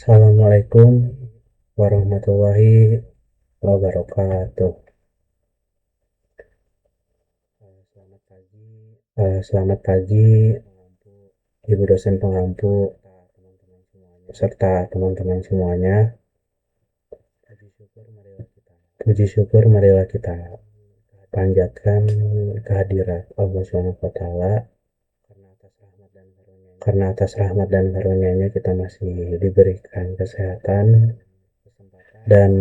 Assalamualaikum warahmatullahi wabarakatuh. Selamat pagi, Ibu dosen pengampu, serta teman-teman semuanya. Puji syukur marilah kita panjatkan kehadirat Allah SWT, karena atas rahmat dan karunia-Nya kita masih diberikan kesehatan dan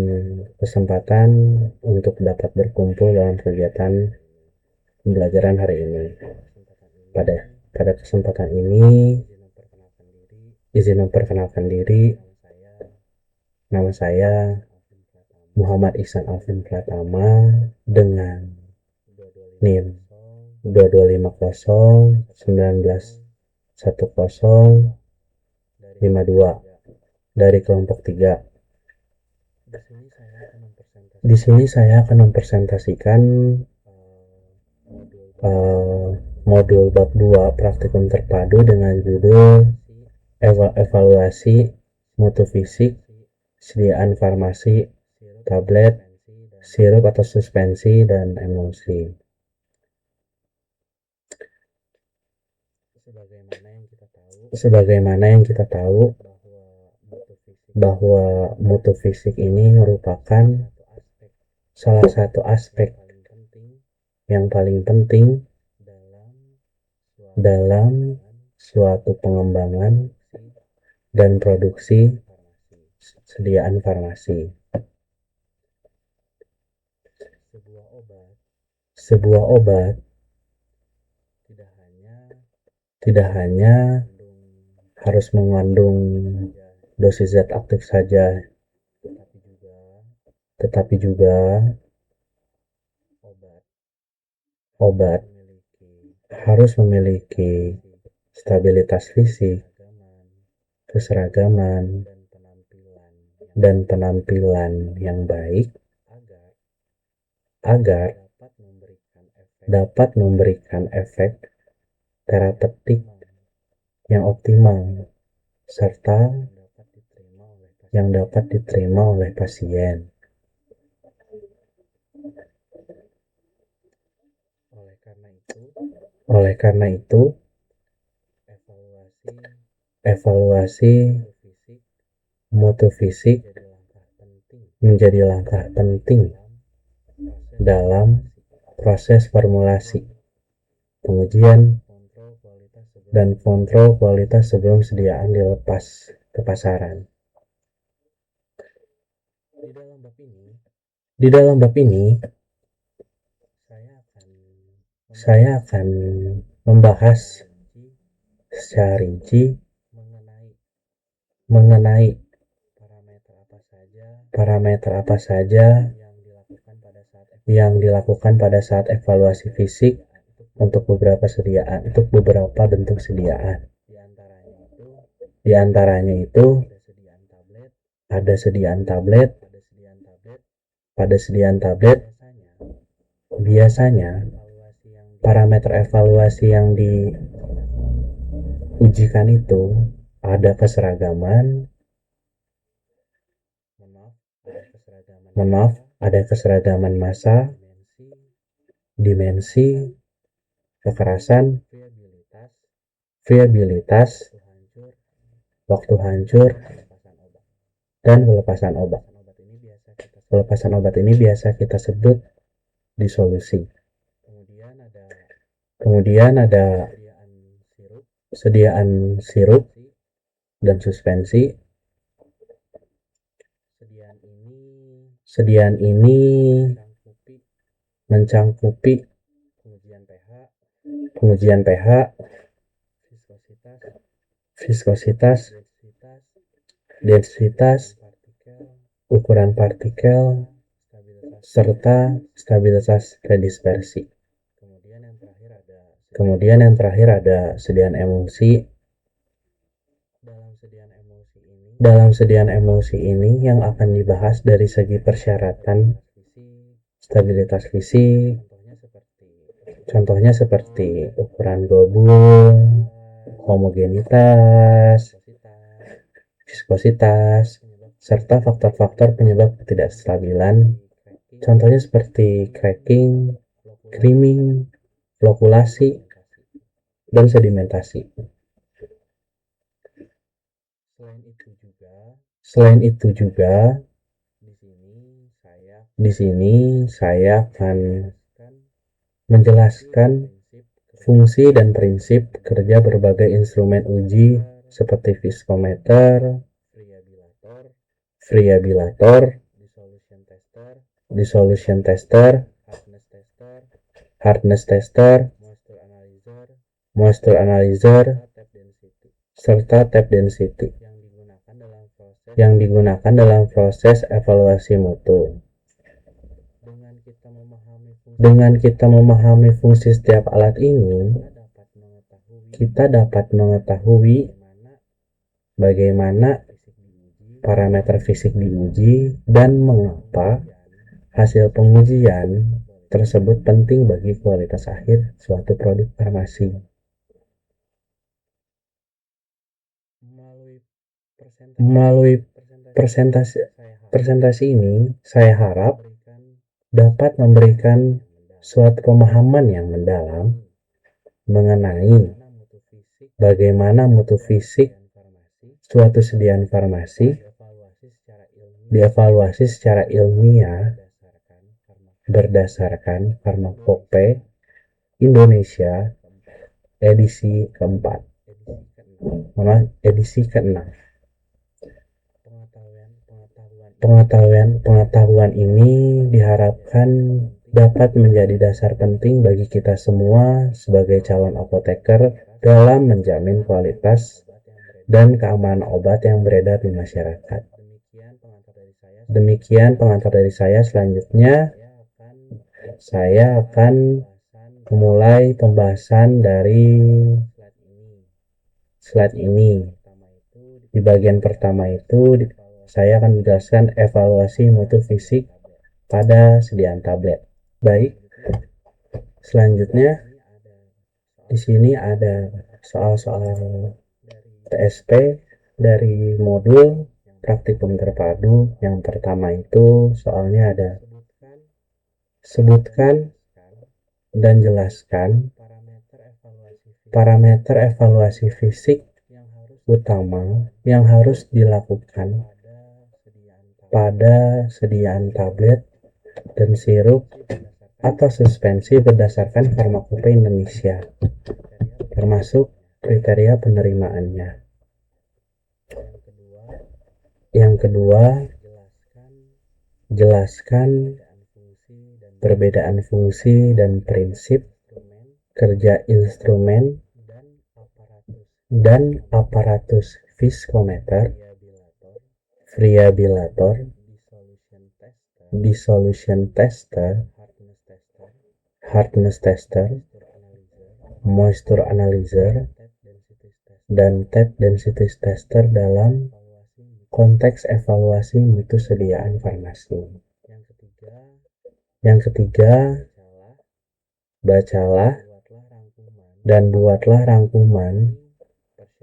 kesempatan untuk dapat berkumpul dalam kegiatan pembelajaran hari ini. Pada kesempatan ini, izin memperkenalkan diri. Nama saya Muhammad Ihsan Alvin Pratama dengan NIM 2250191052 dari kelompok 3. Di sini saya akan mempresentasikan modul bab 2 praktikum terpadu dengan judul evaluasi mutu fisik, sediaan farmasi, tablet, sirup atau suspensi, dan emulsi. Sebagaimana yang kita tahu bahwa mutu fisik ini merupakan salah satu aspek yang paling penting dalam suatu pengembangan dan produksi sediaan farmasi. Sebuah obat tidak hanya harus mengandung dosis zat aktif saja, tetapi juga obat harus memiliki stabilitas fisik, keseragaman, dan penampilan yang baik agar dapat memberikan efek terapeutik yang optimal serta yang dapat diterima oleh pasien. Oleh karena itu, evaluasi mutu fisik menjadi langkah penting dalam proses formulasi, pengujian, dan kontrol kualitas sebelum sediaan dilepas ke pasaran. Di dalam bab ini, saya akan membahas secara rinci mengenai parameter apa saja yang dilakukan pada saat evaluasi fisik untuk beberapa bentuk sediaan. Di antaranya itu ada sediaan tablet. Pada sediaan tablet, biasanya parameter evaluasi yang diujikan itu ada keseragaman massa, dimensi, kekerasan, viabilitas, waktu hancur, dan pelepasan obat. Pelepasan obat ini biasa kita sebut disolusi. Kemudian ada sediaan sirup dan suspensi. Sediaan ini mencangkupi pengujian pH, viskositas, densitas, ukuran partikel, serta stabilitas redispersi. Kemudian yang terakhir ada sediaan emulsi. Dalam sediaan emulsi ini yang akan dibahas dari segi persyaratan stabilitas fisik, contohnya seperti ukuran globul, homogenitas, viskositas, serta faktor-faktor penyebab ketidakstabilan. Contohnya seperti cracking, creaming, flokulasi, dan sedimentasi. Selain itu juga, di sini saya akan menjelaskan fungsi dan prinsip kerja berbagai instrumen uji seperti viskometer, variabilator, dissolution tester, hardness tester, moisture analyzer, serta tape density yang digunakan dalam proses evaluasi mutu. Dengan kita memahami fungsi setiap alat ini, kita dapat mengetahui bagaimana parameter fisik diuji dan mengapa hasil pengujian tersebut penting bagi kualitas akhir suatu produk farmasi. Melalui presentasi ini, saya harap dapat memberikan suatu pemahaman yang mendalam mengenai bagaimana mutu fisik suatu sediaan farmasi dievaluasi secara ilmiah berdasarkan Farmakope Indonesia edisi keempat, edisi keenam. Pengetahuan ini diharapkan dapat menjadi dasar penting bagi kita semua sebagai calon apoteker dalam menjamin kualitas dan keamanan obat yang beredar di masyarakat. Demikian pengantar dari saya. Selanjutnya, saya akan memulai pembahasan dari slide ini. Di bagian pertama itu, saya akan menjelaskan evaluasi mutu fisik pada sediaan tablet. Baik, selanjutnya di sini ada soal-soal TSP dari modul praktikum terpadu. Yang pertama itu soalnya ada sebutkan dan jelaskan parameter evaluasi fisik utama yang harus dilakukan pada sediaan tablet dan sirup atau suspensi berdasarkan Farmakope Indonesia, termasuk kriteria penerimaannya. Yang kedua, jelaskan perbedaan fungsi dan prinsip kerja instrumen dan aparatus viskometer, variabilator, dissolution tester, hardness tester, moisture analyzer, dan tape density tester dalam konteks evaluasi mutu sediaan farmasi. Yang ketiga, bacalah dan buatlah rangkuman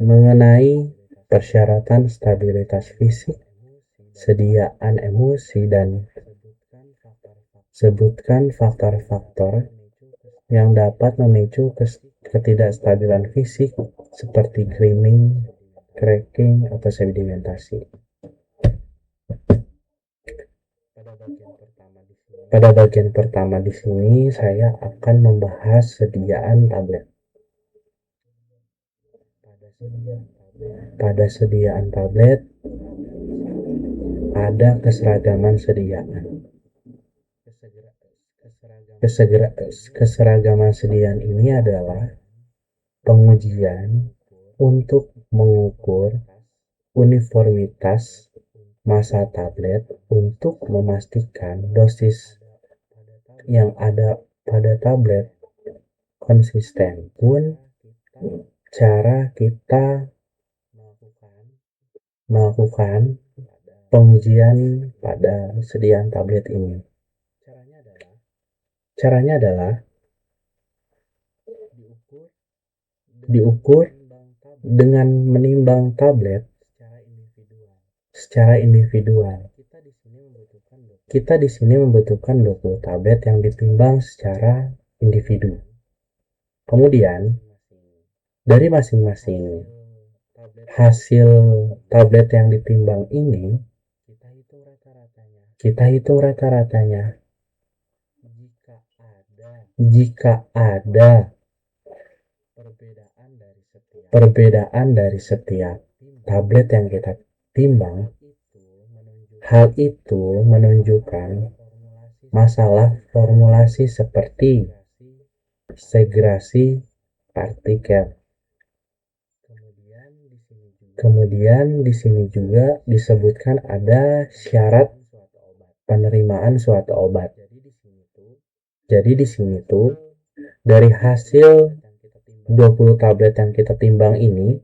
mengenai persyaratan stabilitas fisik, sediaan emulsi, dan sebutkan faktor-faktor yang dapat memicu ketidakstabilan fisik seperti creaming, cracking, atau sedimentasi. Pada bagian pertama di sini saya akan membahas sediaan tablet. Pada sediaan tablet ada keseragaman sediaan. Keseragaman sediaan ini adalah pengujian untuk mengukur uniformitas massa tablet untuk memastikan dosis yang ada pada tablet konsisten. Pun cara kita melakukan pengujian pada sediaan tablet ini. Caranya adalah diukur dengan menimbang tablet secara individual. Kita di sini membutuhkan 20 tablet yang ditimbang secara individu. Kemudian, dari masing-masing hasil tablet yang ditimbang ini, kita hitung rata-ratanya. Jika ada perbedaan dari setiap tablet yang kita timbang, hal itu menunjukkan masalah formulasi seperti segregasi partikel. Kemudian di sini juga disebutkan ada syarat penerimaan suatu obat. Jadi di sini tuh dari hasil 20 tablet yang kita timbang ini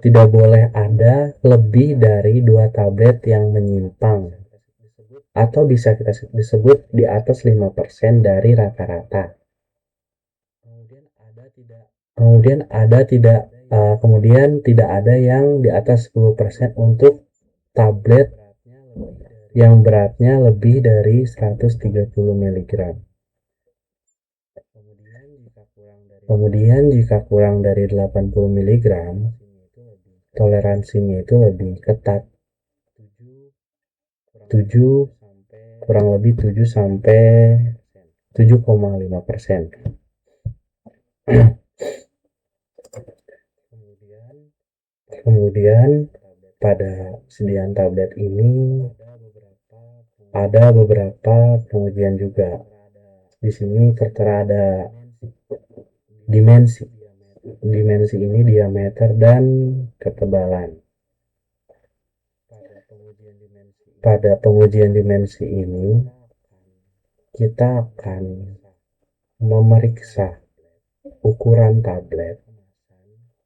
tidak boleh ada lebih dari 2 tablet yang menyimpang atau bisa kita disebut di atas 5% dari rata-rata. Kemudian tidak ada yang di atas 10% untuk tablet yang beratnya lebih dari 130 mg. Kemudian jika kurang dari 80 mg, toleransinya itu lebih ketat. 7 sampai 7,5%. Kemudian pada sediaan tablet ini ada beberapa pengujian juga. Di sini tertera ada dimensi. Dimensi ini diameter dan ketebalan. Pada pengujian dimensi ini, kita akan memeriksa ukuran tablet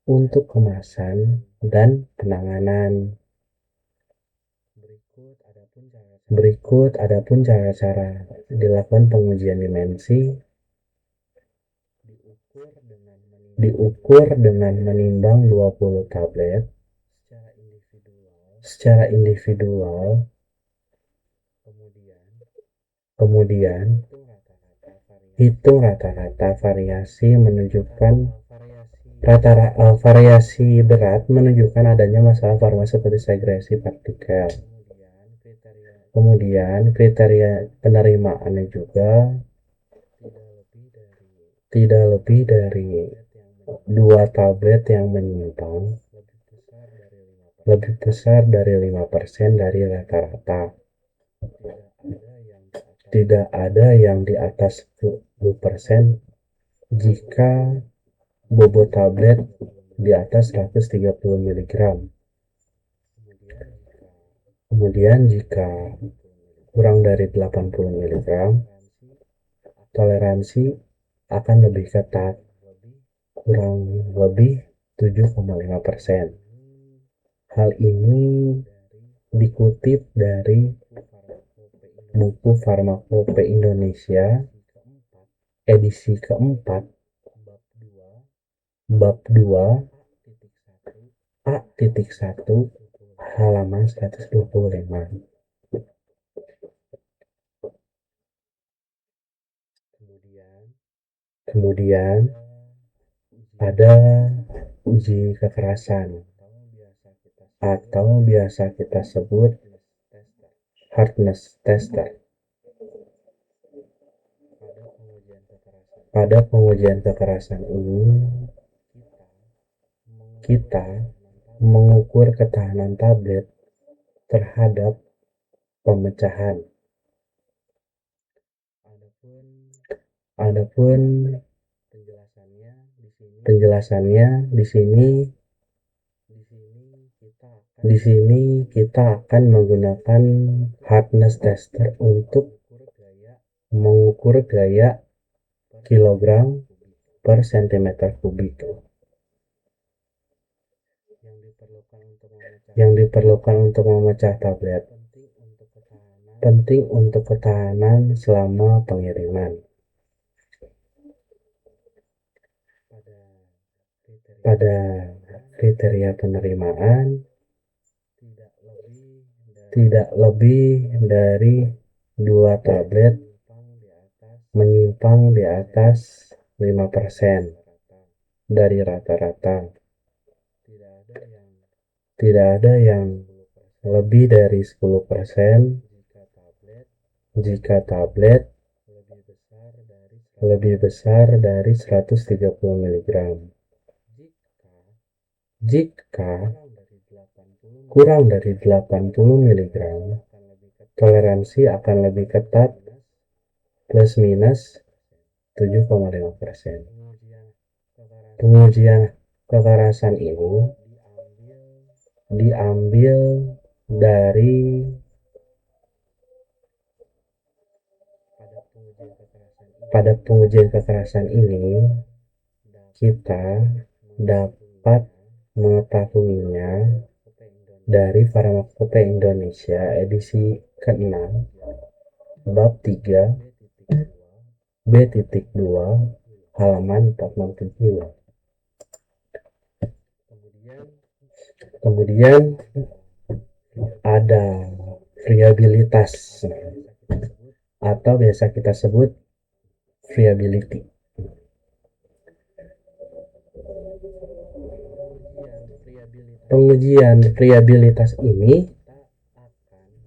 untuk kemasan dan penanganan. Berikut adapun cara-cara dilakukan pengujian dimensi. Diukur dengan menimbang 20 tablet secara individual. Kemudian hitung rata-rata variasi menunjukkan variasi berat menunjukkan adanya masalah farmasi seperti segregasi partikel. Kemudian kriteria penerimaannya juga tidak lebih dari 2 tablet yang menyimpang lebih besar dari 5% dari rata-rata. Tidak ada yang di atas 10% jika bobot tablet di atas 130 mg. Kemudian jika kurang dari 80 mg, toleransi akan lebih ketat, kurang lebih 7,5%. Hal ini dikutip dari buku Farmakope Indonesia edisi keempat bab 2 A.1 halaman 125. Kemudian ada uji kekerasan atau biasa kita sebut hardness tester. Pada pengujian kekerasan ini kita mengukur ketahanan tablet terhadap pemecahan. Adapun penjelasannya di sini kita akan menggunakan hardness tester untuk mengukur gaya kilogram per centimeter kubik. Yang diperlukan untuk memecah tablet penting untuk ketahanan selama pengiriman. Pada kriteria penerimaan tidak lebih dari 2 tablet menyimpang di atas 5% dari rata-rata. Tidak ada yang lebih dari 10% jika tablet lebih besar dari 130 mg. Jika kurang dari 80 mg, toleransi akan lebih ketat plus minus 7,5%. Pengujian kekerasan ini diambil dari pada pengujian kekerasan ini kita dapat mengetahuinya dari Farmakope Indonesia edisi ke-6 bab 3 B.2 halaman 467. Kemudian ada friabilitas atau biasa kita sebut friability. Pengujian friabilitas ini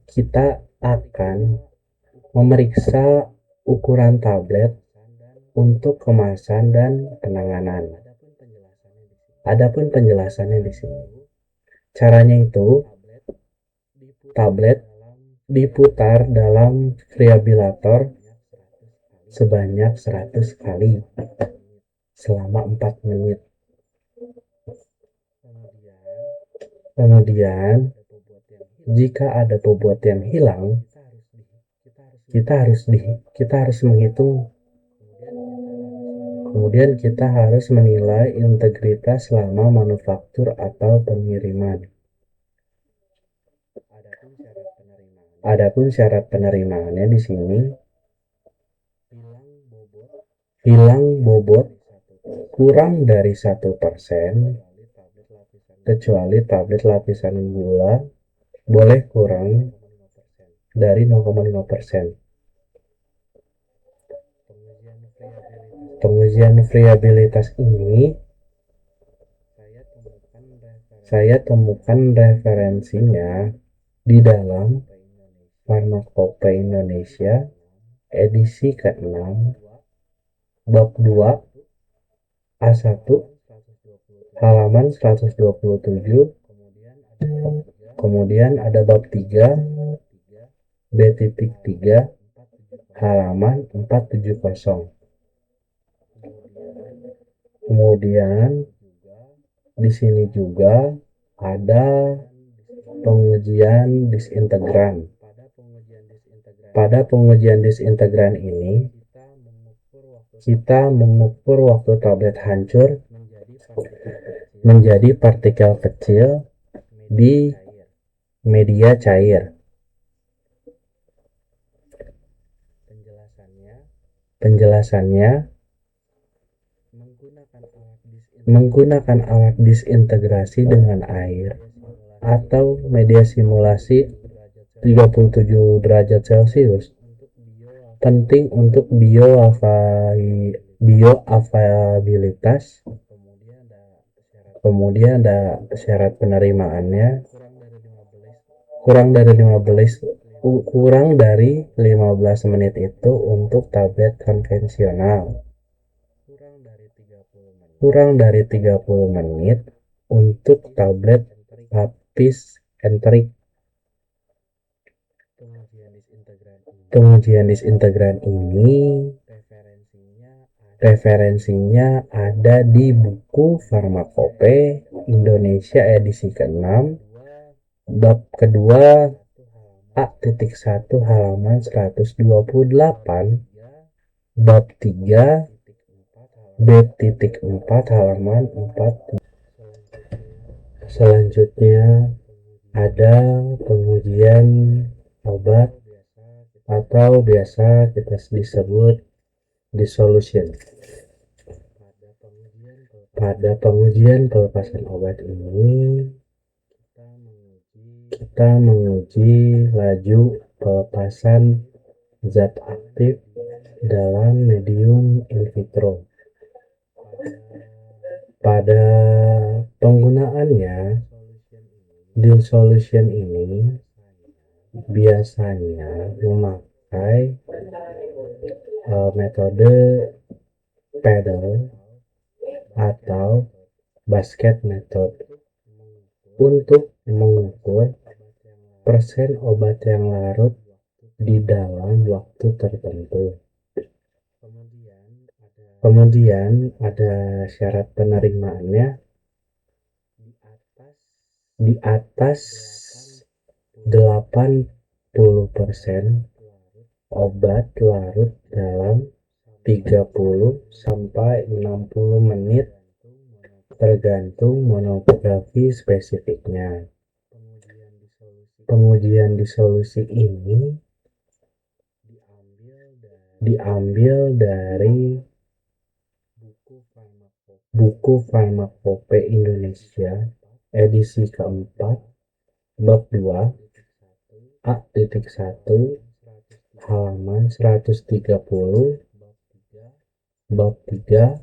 kita akan memeriksa ukuran tablet untuk kemasan dan penanganan. Adapun penjelasannya di sini. Caranya itu, tablet diputar dalam friabilator sebanyak 100 kali selama 4 menit. Kemudian, jika ada bobot yang hilang, kita harus menghitung. Kemudian kita harus menilai integritas selama manufaktur atau pengiriman. Adapun syarat penerimaannya di sini, hilang bobot kurang dari 1%, kecuali tablet lapisan gula boleh kurang dari 0,5%. Pengujian friabilitas ini saya temukan referensinya di dalam Farmakope Indonesia edisi ke-6 bab 2 A1 halaman 127. Kemudian ada bab 3 B.3 halaman 470. Kemudian di sini juga ada pengujian disintegran. Pada pengujian disintegran ini kita mengukur waktu tablet hancur menjadi partikel kecil di media cair. Penjelasannya menggunakan alat disintegrasi dengan air atau media simulasi 37 derajat Celcius penting untuk bioavailabilitas. Kemudian ada syarat penerimaannya kurang dari 15 menit itu untuk tablet konvensional, kurang dari 30 menit untuk tablet lapis enterik. Pengujian disintegran ini referensinya ada di buku Farmakope Indonesia edisi ke-6 bab kedua A.1 halaman 128, bab 3 B.4 halaman 4. Selanjutnya ada pengujian obat atau biasa kita disebut dissolution. Pada pengujian pelepasan obat ini kita menguji laju pelepasan zat aktif dalam medium in vitro. Pada penggunaannya, Deal Solution ini biasanya memakai metode paddle atau basket method untuk mengukur persen obat yang larut di dalam waktu tertentu. Kemudian ada syarat penerimaannya di atas 80% obat larut dalam 30 sampai 60 menit tergantung monografi spesifiknya. Pengujian di solusi ini diambil dari buku Farmakope Indonesia edisi keempat bab 2 A.1 halaman 130, bab 3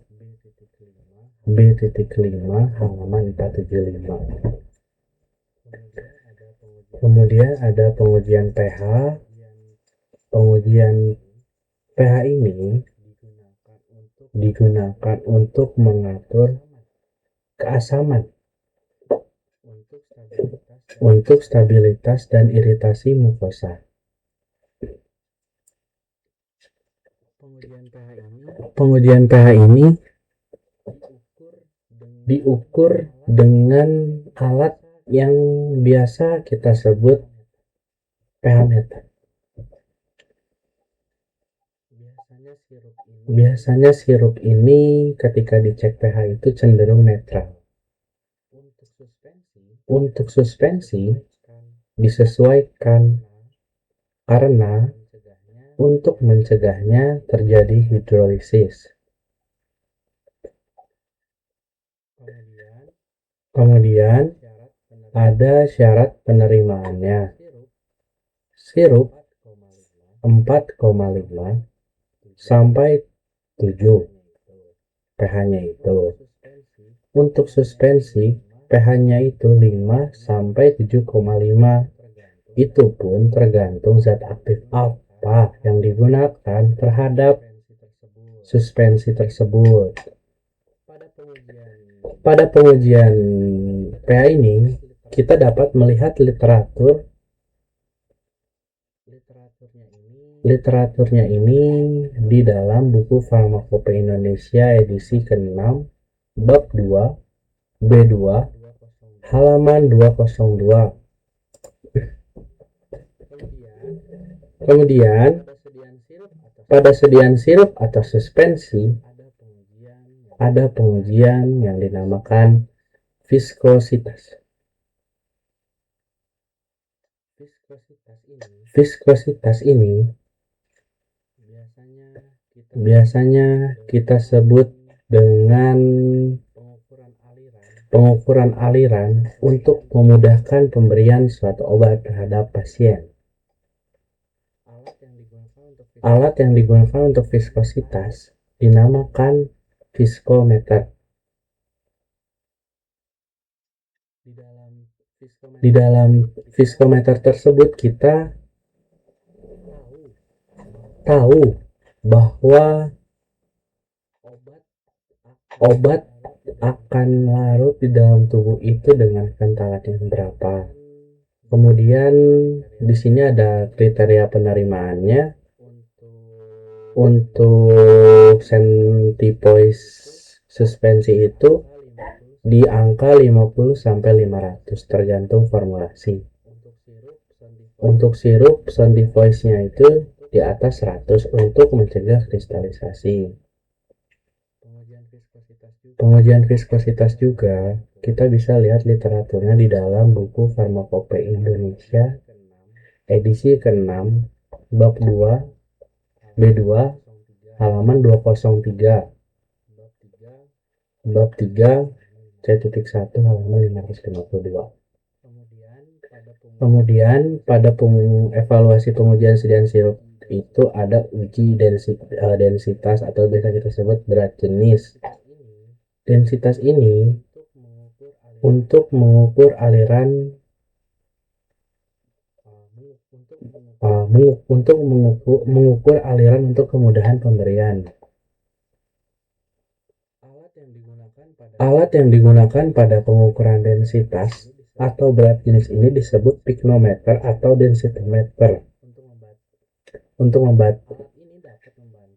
B.5 halaman 475. Kemudian ada pengujian pH. Pengujian pH ini digunakan untuk mengatur keasaman untuk stabilitas dan iritasi mukosa. Pengujian pH ini diukur dengan alat yang biasa kita sebut pH meter. Biasanya sirup ini ketika dicek pH itu cenderung netral. Untuk suspensi disesuaikan karena untuk mencegahnya terjadi hidrolisis. Kemudian ada syarat penerimaannya. Sirup 4,5 sampai 7 pH-nya itu. Untuk suspensi pH-nya itu 5 sampai 7,5. Itu pun tergantung zat aktif apa yang digunakan terhadap suspensi tersebut. Pada pengujian pH ini kita dapat melihat literaturnya ini di dalam buku Farmakope Indonesia edisi ke-6 bab 2 B2 halaman 202. Kemudian pada sediaan sirup atau suspensi ada pengujian yang dinamakan viskositas. Viskositas ini biasanya kita sebut dengan pengukuran aliran untuk memudahkan pemberian suatu obat terhadap pasien. Alat yang digunakan untuk viskositas dinamakan viskometer. Di dalam viskometer tersebut kita tahu bahwa obat akan larut di dalam tubuh itu dengan kentalan yang berapa. Kemudian di sini ada kriteria penerimaannya. Untuk centipoise suspensi itu di angka 50 sampai 500 tergantung formulasi. Untuk sirup centipoise-nya itu di atas 100 untuk mencegah kristalisasi. Pengujian viskositas juga kita bisa lihat literaturnya di dalam buku Farmakope Indonesia edisi ke-6 bab 2 B2 halaman 203, bab 3 C.1 halaman 552. Kemudian pada evaluasi pengujian sediaan sirup itu ada uji densitas atau biasa kita sebut berat jenis. Densitas ini untuk mengukur aliran aliran untuk kemudahan pemberian. Alat yang digunakan pada pengukuran densitas atau berat jenis ini disebut piknometer atau densitometer.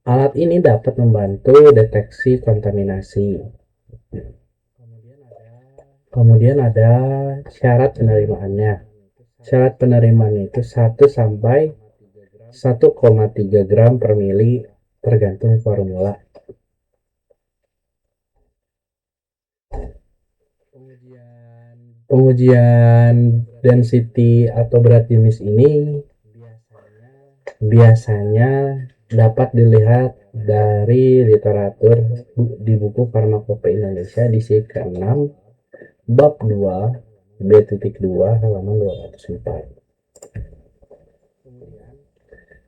Alat ini dapat membantu deteksi kontaminasi. Kemudian ada syarat penerimaannya. Syarat penerimaan itu 1 sampai 1,3 gram per mili tergantung formula. Pengujian density atau berat jenis ini biasanya dapat dilihat dari literatur di buku Farmakope Indonesia di edisi ke-6 bab 2 B.2 halaman 204.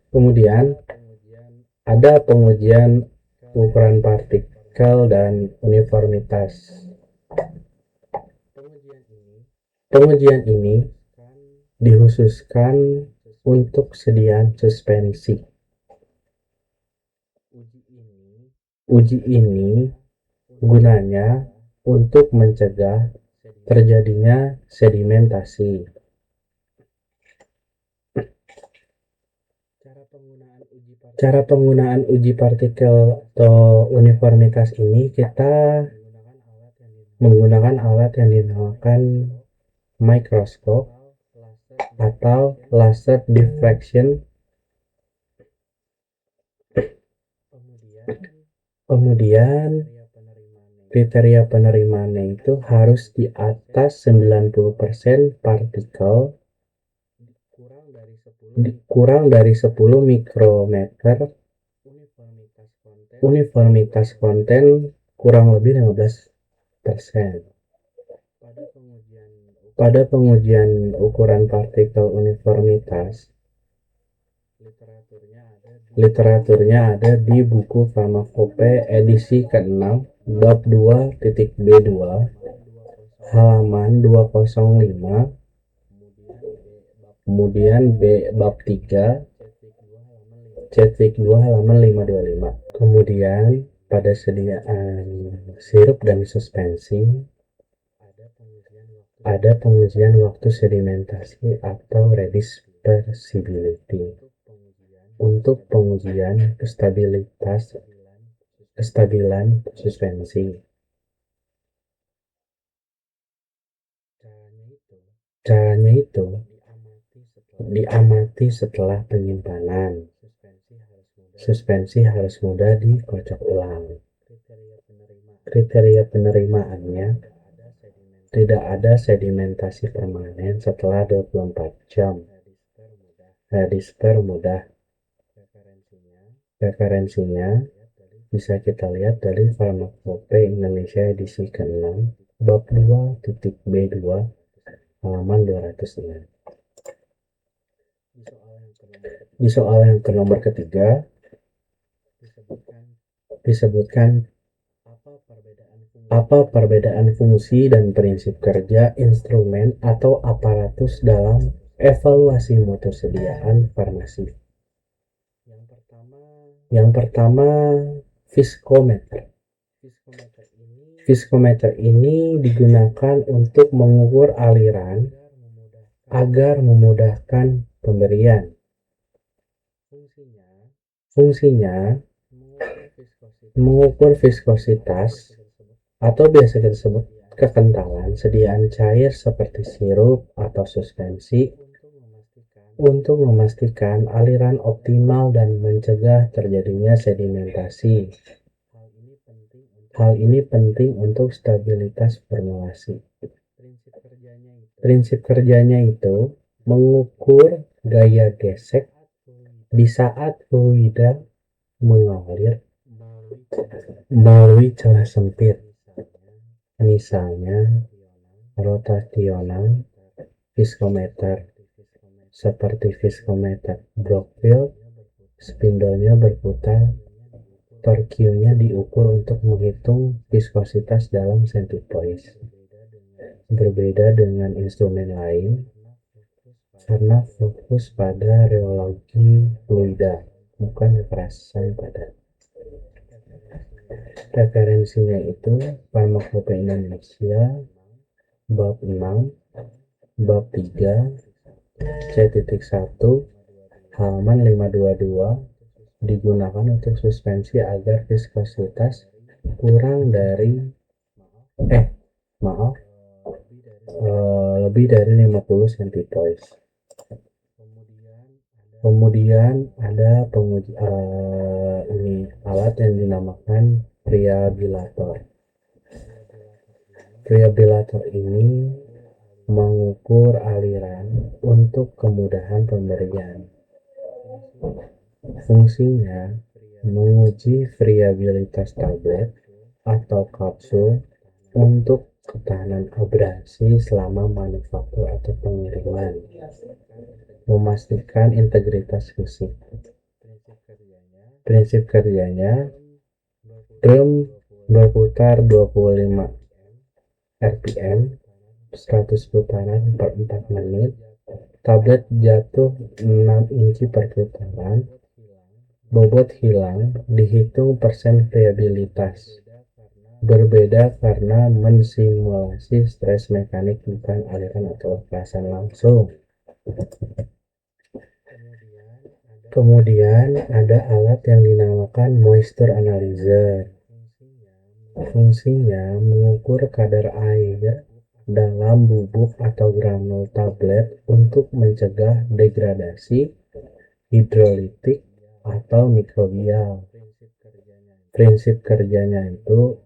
Kemudian ada pengujian ukuran partikel dan uniformitas. Pengujian ini dikhususkan untuk sediaan suspensi. Uji ini gunanya untuk mencegah terjadinya sedimentasi. Cara penggunaan uji partikel atau uniformitas ini kita menggunakan alat yang dinamakan mikroskop atau laser diffraction. Kemudian kriteria penerimaannya itu harus di atas 90% partikel, kurang dari 10 mikrometer, uniformitas konten kurang lebih 15%. Pada pengujian ukuran partikel uniformitas, literaturnya ada di buku Farmakope edisi ke-6 bab 2.B2 halaman 205, kemudian bab 3 C.2 halaman 525. Kemudian pada sediaan sirup dan suspensi ada pengujian waktu sedimentasi atau redispersibility. Untuk pengujian kestabilan suspensi. Caranya itu diamati setelah penyimpanan. Suspensi harus mudah dikocok ulang. Kriteria penerimaannya tidak ada sedimentasi permanen setelah 24 jam. Redisper mudah. Referensinya bisa kita lihat dari Farmakope Indonesia edisi ke-6 bab 2.B2 halaman 206. Di soal yang ke nomor ketiga disebutkan apa perbedaan fungsi dan prinsip kerja instrumen atau aparatus dalam evaluasi mutu sediaan farmasi. Yang pertama, viskometer. Viskometer ini digunakan untuk mengukur aliran agar memudahkan pemberian. Fungsinya mengukur viskositas atau biasa kita sebut kekentalan sediaan cair seperti sirup atau suspensi untuk memastikan aliran optimal dan mencegah terjadinya sedimentasi. Hal ini penting untuk stabilitas formulasi. Prinsip kerjanya itu mengukur gaya gesek di saat fluida mengalir melalui celah sempit, misalnya rotasional, viskometer, seperti viskometer Brockfield. Spindolnya berputar, torque-nya diukur untuk menghitung viskositas dalam centipoise. Berbeda dengan instrumen lain, karena fokus pada rheologi fluida, bukan kekerasan padat. Referensinya itu Farmakopeia Indonesia, bab 6, bab 3, C.1, halaman 522, digunakan untuk suspensi agar viskositas kurang dari lebih dari 50 centipoise. Kemudian ada ini alat yang dinamakan preabilator. Preabilator ini mengukur aliran untuk kemudahan pemberian. Fungsinya menguji friabilitas tablet atau kapsul untuk ketahanan abrasi selama manufaktur atau pengiriman, memastikan integritas fisik. Prinsip kerjanya, drum berputar 25 rpm, 100 putaran per 4 menit, tablet jatuh 6 inci per putaran, bobot hilang, dihitung persen friabilitas. Berbeda karena mensimulasi stres mekanik bukan aliran atau lepasan langsung. Kemudian ada alat yang dinamakan moisture analyzer. Fungsinya mengukur kadar air dalam bubuk atau granul tablet untuk mencegah degradasi hidrolitik atau mikrobial. Prinsip kerjanya itu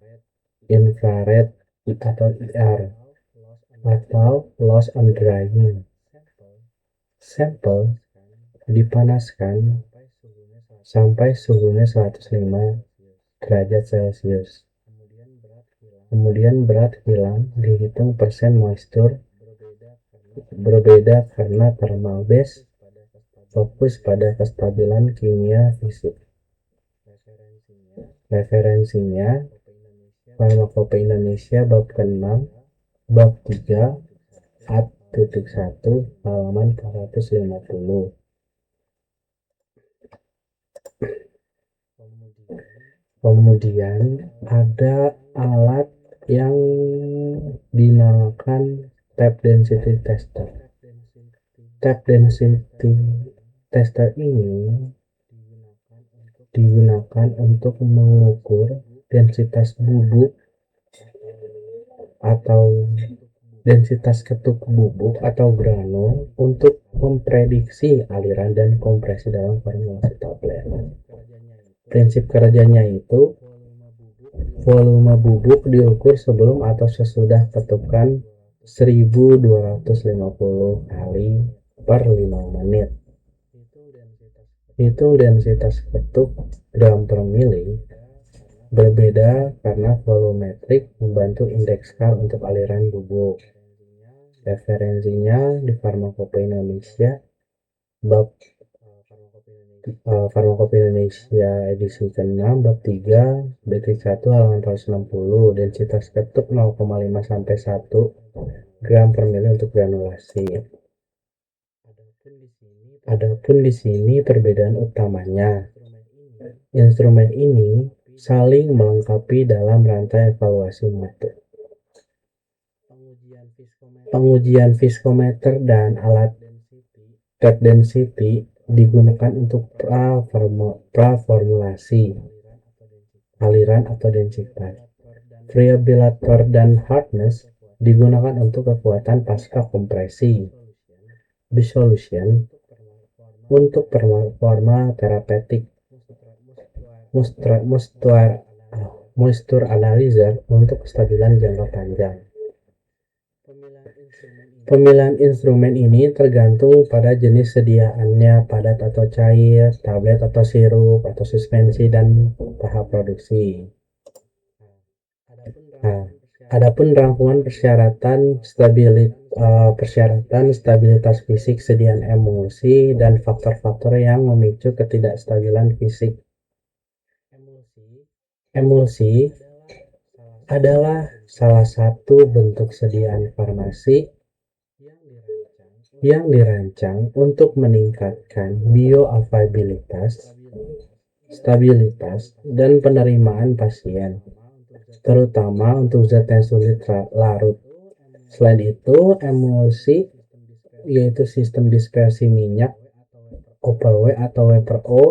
infrared atau IR atau loss on drying. Sampel dipanaskan sampai suhunya 105 derajat Celcius. Kemudian berat hilang, dihitung persen moisture. Berbeda karena thermal base fokus pada kestabilan kimia fisik. Referensinya Farmakopeia Indonesia bab ke-6, bab 3, A.1, halaman 450. Kemudian ada alat yang dinamakan tape density tester. Tape density tester ini digunakan untuk mengukur densitas bubuk atau densitas ketuk bubuk atau granul untuk memprediksi aliran dan kompresi dalam formulasi tablet. Prinsip kerjanya itu volume bubuk diukur sebelum atau sesudah ketukan 1250 kali per 5 menit. Hitung densitas ketuk gram per mili. Berbeda karena volumetrik membantu indeks skala untuk aliran bubuk. Referensinya di Farmakopeia Indonesia bab Farmakopeia Indonesia edisi ke-6 bab 3 BT1 halaman 160, densitas ketuk 0,5 sampai 1 gram per mili untuk granulasi. Adapun di sini perbedaan utamanya, instrumen ini saling melengkapi dalam rantai evaluasi mutu. Pengujian viskometer dan alat tape density digunakan untuk praformulasi aliran atau densitas. Friabilator dan hardness digunakan untuk kekuatan pasca kompresi. Dissolution untuk performa terapeutik. Moisture analyzer untuk kestabilan jangka panjang. Pemilihan instrumen ini tergantung pada jenis sediaannya, padat atau cair, tablet atau sirup, atau suspensi, dan tahap produksi. Adapun rangkuman persyaratan persyaratan stabilitas fisik, sediaan emulsi, dan faktor-faktor yang memicu ketidakstabilan fisik. Emulsi adalah salah satu bentuk sediaan farmasi yang dirancang untuk meningkatkan bioavailabilitas, stabilitas, dan penerimaan pasien, terutama untuk zat yang sulit larut. Selain itu, emulsi yaitu sistem dispersi minyak OPW atau WPO,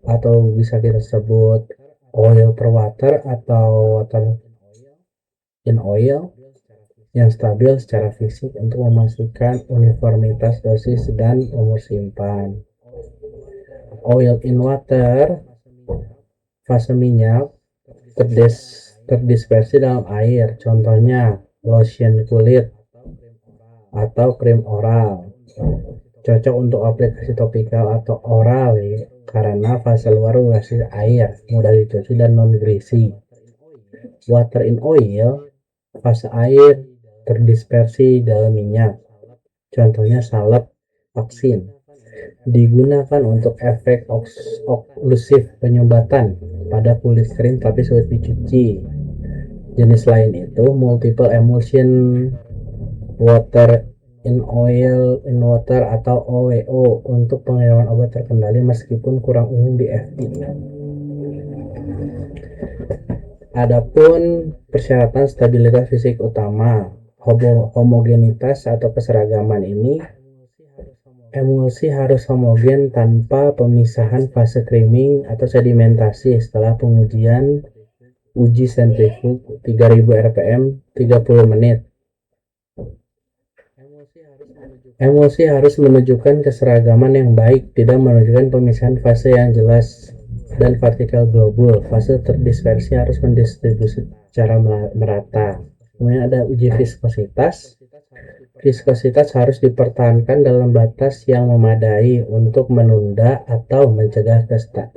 atau bisa kita sebut oil per water atau water in oil, yang stabil secara fisik untuk memastikan uniformitas dosis dan umur simpan. Oil in water, fase minyak terdispersi dalam air, contohnya lotion kulit atau krim oral. Cocok untuk aplikasi topikal atau oral ya, karena fase luar berbasis air, mudah dicuci dan non-greasy. Water in oil, fase air terdispersi dalam minyak, contohnya salep, vaksin. Digunakan untuk efek oklusif penyumbatan pada kulit kering tapi sulit dicuci. Jenis lain itu multiple emulsion water in oil in water atau OWO untuk pengiriman obat terkendali meskipun kurang umum di FDA. Adapun persyaratan stabilitas fisik utama, homogenitas atau keseragaman ini, emulsi harus homogen tanpa pemisahan fase creaming atau sedimentasi setelah pengujian uji sentrifug 3000 rpm 30 menit. Emulsi harus menunjukkan keseragaman yang baik, tidak menunjukkan pemisahan fase yang jelas dan partikel globul. Fase terdispersi harus mendistribusi secara merata. Kemudian ada uji viskositas. Viskositas harus dipertahankan dalam batas yang memadai untuk menunda atau mencegah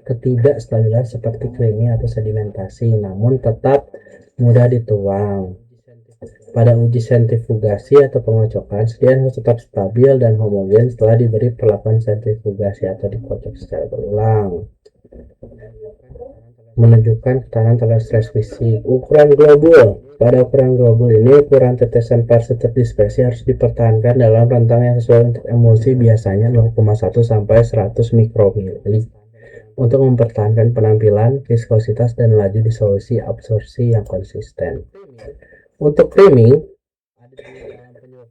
ketidakstabilan seperti creaming atau sedimentasi, namun tetap mudah dituang. Pada uji sentrifugasi atau pengocokan, sediaan harus tetap stabil dan homogen setelah diberi perlakuan sentrifugasi atau dikocok secara berulang. Menunjukkan ketahanan terhadap stres fisik. Ukuran globul. Pada ukuran globul ini, ukuran tetesan fase terdispersi harus dipertahankan dalam rentang yang sesuai untuk emulsi, biasanya 0,1 sampai 100 mikromili, untuk mempertahankan penampilan, viskositas, dan laju disolusi absorpsi yang konsisten. Untuk creaming,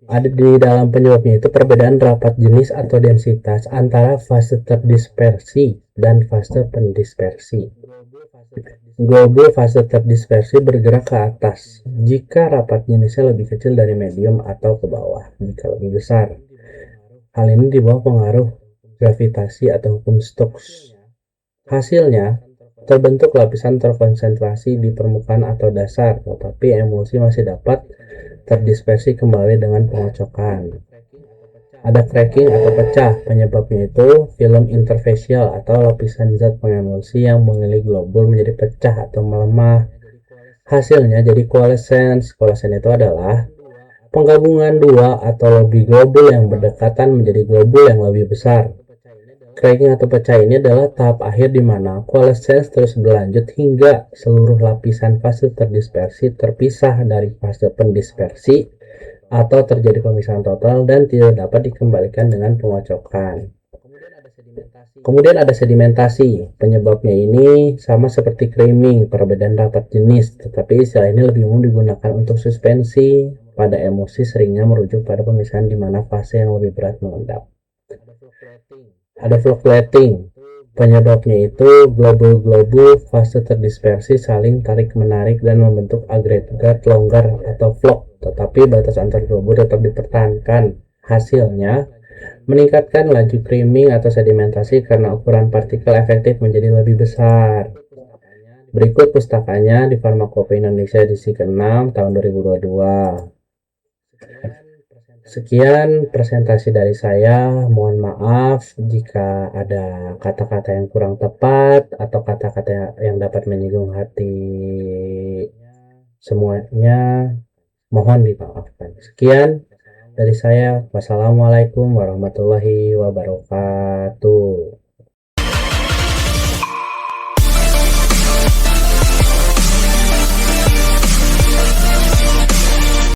ada di dalam penyebabnya itu perbedaan rapat jenis atau densitas antara fase terdispersi dan fase pendispersi. Globul fase terdispersi bergerak ke atas jika rapat jenisnya lebih kecil dari medium atau ke bawah jika lebih besar. Hal ini di bawah pengaruh gravitasi atau hukum Stokes. Hasilnya, terbentuk lapisan terkonsentrasi di permukaan atau dasar, tetapi emulsi masih dapat terdispersi kembali dengan pengocokan. Ada cracking atau pecah, penyebabnya itu film interfacial atau lapisan zat pengemulsi yang mengelilingi globul menjadi pecah atau melemah. Hasilnya jadi coalescence. Coalescence itu adalah penggabungan dua atau lebih globul yang berdekatan menjadi globul yang lebih besar. Cracking atau pecah ini adalah tahap akhir di mana coalescence terus berlanjut hingga seluruh lapisan fase terdispersi terpisah dari fase pendispersi atau terjadi pemisahan total dan tidak dapat dikembalikan dengan pengocokan. Kemudian ada sedimentasi. Penyebabnya ini sama seperti creaming, perbedaan rapat jenis, tetapi istilah ini lebih umum digunakan untuk suspensi. Pada emulsi seringnya merujuk pada pemisahan di mana fase yang lebih berat mengendap. Ada flocculating. Penyebabnya itu globul-globul fase terdispersi saling tarik-menarik dan membentuk agregat longgar atau flock, tetapi batas antar globul tetap dipertahankan. Hasilnya, meningkatkan laju creaming atau sedimentasi karena ukuran partikel efektif menjadi lebih besar. Berikut pustakanya di Farmakope Indonesia edisi ke-6 tahun 2022. Sekian presentasi dari saya. Mohon maaf jika ada kata-kata yang kurang tepat atau kata-kata yang dapat menyinggung hati semuanya. Mohon dimaafkan. Sekian dari saya. Wassalamualaikum warahmatullahi wabarakatuh.